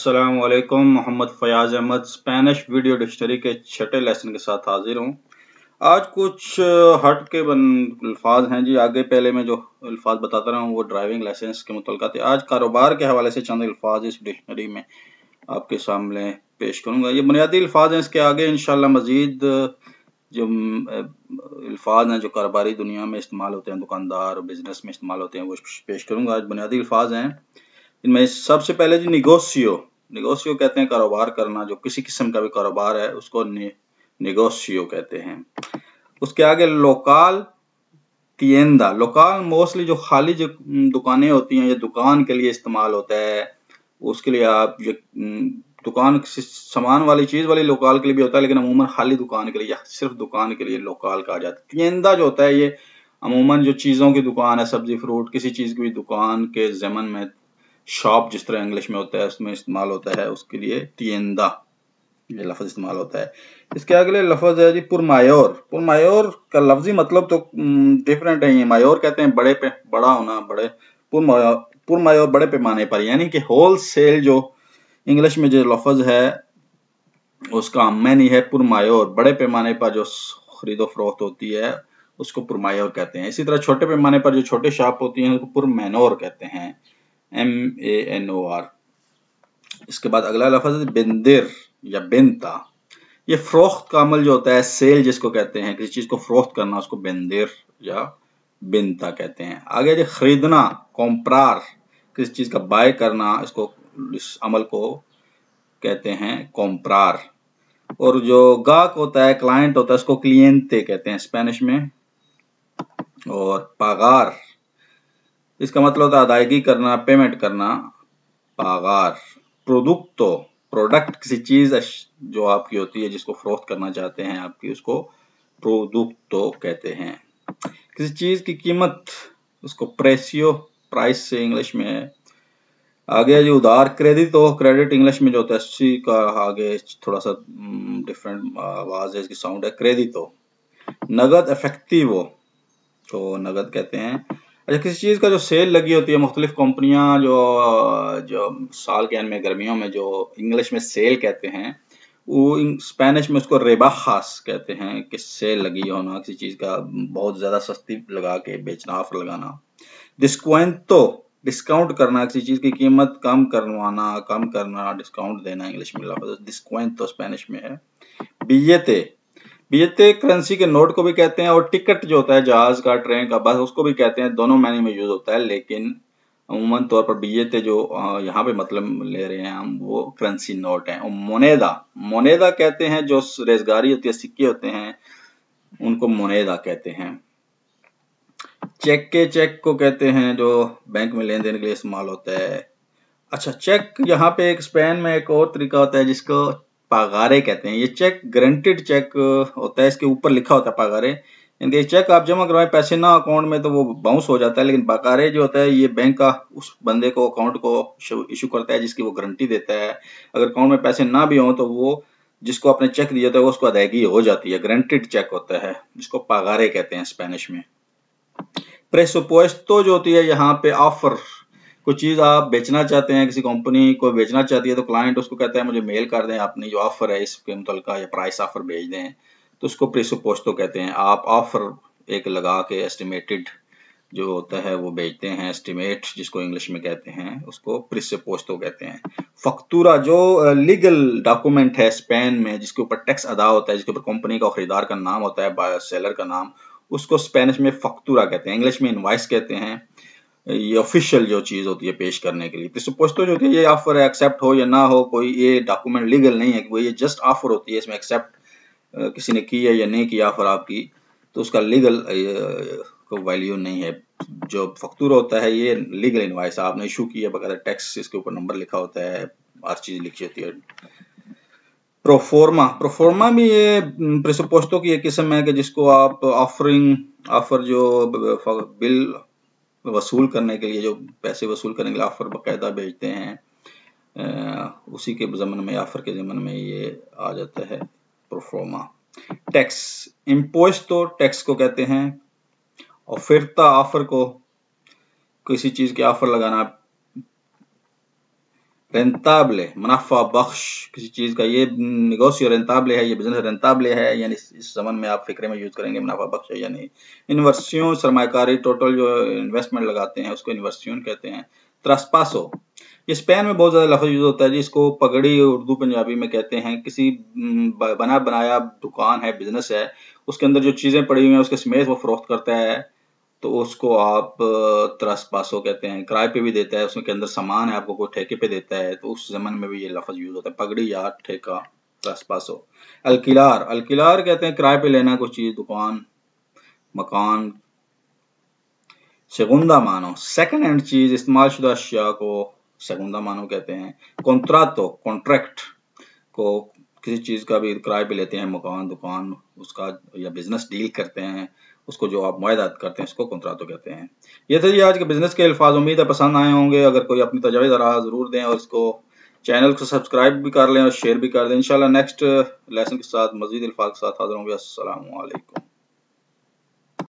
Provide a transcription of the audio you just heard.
अस्सलाम वालेकुम। Mohammad Fayaz Ahmed Spanish video dictionary के छठे लेसन के साथ हाजिर हूँ। आज कुछ हट के अल्फाज हैं जी। आगे पहले मैं जो अल्फाज बताता रहा हूँ वो ड्राइविंग लाइसेंस के मुतल्लिक़ थे। आज कारोबार के हवाले से चंद अल्फाज इस डिक्शनरी में आपके सामने पेश करूँगा। ये बुनियादी अल्फाज हैं, इसके आगे इंशाल्लाह मजीद जो अल्फाज हैं जो कारोबारी दुनिया में इस्तेमाल होते हैं, दुकानदार बिजनेस में इस्तेमाल होते हैं, वो पेश करूँगा। आज बुनियादी अल्फाज हैं, इनमें सबसे पहले जी निगोशियो। निगोशियो कहते हैं कारोबार करना, जो किसी किस्म का भी कारोबार है उसको निगोशियो कहते हैं। उसके आगे लोकाल तिएंदा। लोकाल मोस्टली जो खाली जो दुकानें होती हैं, ये दुकान के लिए इस्तेमाल होता है। उसके लिए आप ये दुकान सामान वाली चीज वाली लोकाल के लिए भी होता है, लेकिन अमूमन खाली दुकान के लिए या सिर्फ दुकान के लिए लोकाल कहा जाता है। तिएंदा जो होता है ये अमूमन जो चीजों की दुकान है, सब्जी फ्रूट किसी चीज की भी दुकान के ज़मन में, शॉप जिस तरह इंग्लिश में होता है उसमें इस्तेमाल होता है, उसके लिए तिएंदा ये लफ्ज इस्तेमाल होता है। इसके अगले लफ्ज है जी पुरमायोर। पुरमायोर का लफ्जी मतलब तो डिफरेंट है। मायोर कहते हैं बड़े पे बड़ा होना, बड़े पुरमायोर बड़े पैमाने पर, यानी कि होल सेल जो इंग्लिश में जो लफ्ज है उसका मैनी है पुरमायोर। बड़े पैमाने पर जो खरीदो फरोख्त होती है उसको पुरमायोर कहते हैं। इसी तरह छोटे पैमाने पर जो छोटे शॉप होती हैं उसको पुरमैनोर कहते हैं, MANOR। इसके बाद अगला लफ्ज है बिंदिर या बिनता। ये फरोख्त का अमल जो होता है, सेल जिसको कहते हैं, किसी चीज को फरोख्त करना, उसको बिंदिर या बिनता कहते हैं। आगे जो खरीदना, कॉम्प्रार, किसी चीज का बाय करना, इसको इस अमल को कहते हैं कॉम्प्रार। और जो गाहक होता है, क्लाइंट होता है, उसको क्लिएंटे कहते हैं स्पेनिश में। और पागार, इसका मतलब होता है अदायगी करना, पेमेंट करना, पागार। प्रोडक्टो, प्रोडक्ट किसी चीज जो आपकी होती है जिसको फरोख्त करना चाहते हैं आपकी, उसको प्रोडक्टो कहते हैं। किसी चीज की कीमत, उसको प्रेसियो, प्राइस से इंग्लिश में है। आगे जो उधार, क्रेडिटो, क्रेडिट इंग्लिश में जो होता है उसी का आगे थोड़ा सा डिफरेंट आवाज है, इसकी साउंड है क्रेडिटो। नगद, एफेक्टिवो को नगद कहते हैं। अच्छा, किसी चीज का जो सेल लगी होती है, मुख्तलिफ कंपनियां जो साल के अंत में गर्मियों में जो इंग्लिश में सेल कहते हैं, वो स्पेनिश में उसको रेबाखास कहते हैं कि सेल लगी होना, किसी चीज का बहुत ज्यादा सस्ती लगा के बेचना, ऑफर लगाना। डिस्काउंटो, डिस्काउंट करना, किसी चीज की कीमत कम करवाना, कम करना, डिस्काउंट देना इंग्लिश में लफ्ज डिस्काउंटो स्पेनिश में है। बियते, बियते करेंसी के नोट को भी कहते हैं। और टिकट जो होता है जहाज का, ट्रेन का, बस, उसको भी कहते हैं। दोनों मायने में यूज होता है, लेकिन अमूमन तौर पर बियते जो यहाँ पे मतलब ले रहे हैं हम, वो करेंसी नोट है। और मोनेदा, मोनेदा कहते हैं जो रेजगारी होती है, सिक्के होते हैं, उनको मोनेदा कहते हैं। चेक के, चेक को कहते हैं जो बैंक में लेन देन के लिए इस्तेमाल होता है। अच्छा, चेक यहाँ पे एक स्पेन में एक और तरीका होता है जिसको पागारे कहते हैं। ये चेक गारंटीड चेक होता है, इसके ऊपर लिखा होता है पागारे। यानी चेक आप जमा करवाए, पैसे ना अकाउंट में तो वो बाउंस हो जाता है, लेकिन पागारे जो होता है ये बैंक का उस बंदे को, अकाउंट को इशू करता है जिसकी वो गारंटी देता है। अगर अकाउंट में पैसे ना भी हो तो वो जिसको आपने चेक दिया था वो उसको अदायगी हो जाती है। गारंटीड चेक होता है जिसको पागारे कहते हैं स्पेनिश में। प्रेसुपुएस्टो जो होती है यहाँ पे ऑफर, कोई चीज आप बेचना चाहते हैं, किसी कंपनी को बेचना चाहती है तो क्लाइंट उसको कहता है मुझे मेल कर दें अपनी जो ऑफर है इसके मुतल्लिक, या प्राइस ऑफर भेज दें, तो उसको प्रेसुपोस्टो कहते हैं। आप ऑफर एक लगा के एस्टिमेटेड जो होता है वो बेचते हैं, एस्टिमेट जिसको इंग्लिश में कहते हैं, उसको प्रेसुपोस्टो कहते हैं। फक्तूरा जो लीगल डॉक्यूमेंट है स्पेन में, जिसके ऊपर टैक्स अदा होता है, जिसके ऊपर कंपनी का खरीदार का नाम होता है, सेलर का नाम, उसको स्पेनिश में फक्तूरा कहते हैं, इंग्लिश में इनवॉइस कहते हैं। ये ऑफिशियल जो चीज होती है पेश करने के लिए। प्रेसुपोस्टो जो होती है, ये ऑफर एक्सेप्ट हो या ना हो, कोई ये डॉक्यूमेंट लीगल नहीं है, वो ये जस्ट ऑफर होती है, इसमें एक्सेप्ट किसी ने की है या नहीं की ऑफर आपकी, तो उसका लीगल को वैल्यू नहीं है। जो फक्तूरा होता है ये लीगल इनवॉइस आपने इशू की है, बकायदा टैक्स इसके ऊपर नंबर लिखा होता है, हर चीज लिखी होती है। प्रोफोर्मा, प्रोफोर्मा भी ये प्रेसुपोस्टो की एक किस्म है कि जिसको आप ऑफर जो बिल वसूल करने के लिए, जो पैसे वसूल करने के लिए ऑफर बाकायदा भेजते हैं, उसी के ज़मन में, ऑफर के ज़मन में ये आ जाता है प्रोफोर्मा। टैक्स, इम्पोस्टो टैक्स को कहते हैं। ऑफर्ता, ऑफर को, किसी चीज के ऑफर लगाना। रेंताबले मुनाफा बख्श किसी चीज का, ये नेगोशियो रेंताबले है, ये बिजनेस रेंताबले है, यानी इस जमन में आप फिक्रे में यूज करेंगे मुनाफा बख्श है या नहीं। इन्वर्सियों सरमाकारी, टोटल जो इन्वेस्टमेंट लगाते हैं उसको इन्वर्सियों कहते हैं। त्रस्पासो, ये स्पेन में बहुत ज्यादा लफ्ज यूज होता है जी, इसको पगड़ी उर्दू पंजाबी में कहते हैं। किसी बना बनाया दुकान है, बिजनेस है, उसके अंदर जो चीजें पड़ी हुई हैं उसके समेत वो फरोख्त करता है, तो उसको आप त्रस्पासो कहते हैं। किराए पे भी देता है, उसके अंदर सामान है, आपको कोई ठेके पे देता है, तो उस जमाने में भी ये लफ्ज यूज होता है, पगड़ी या ठेका, त्रस्पासो। अल्किलार, अल्किलार कहते हैं किराए पे लेना कोई चीज, दुकान, मकान। सेगुंदा मानो, सेकंड हैंड चीज, इस्तेमाल शुदा अशिया को सेगुंदा मानो कहते हैं। कॉन्ट्रातो, कॉन्ट्रैक्ट को किसी चीज का भी किराए पे लेते हैं, मकान, दुकान, उसका या बिजनेस डील करते हैं, उसको जो आप मुआहदा करते हैं उसको कॉन्ट्रातो कहते हैं। ये थे जी आज के बिजनेस के अल्फाज, उम्मीद है पसंद आए होंगे। अगर कोई अपनी तजावीज़ रहा जरूर दें, और इसको चैनल को सब्सक्राइब भी कर लें और शेयर भी कर दें। इंशाल्लाह नेक्स्ट लेसन के साथ मजीद अल्फाज के साथ हाजिर होंगे। अस्सलामु अलैकुम।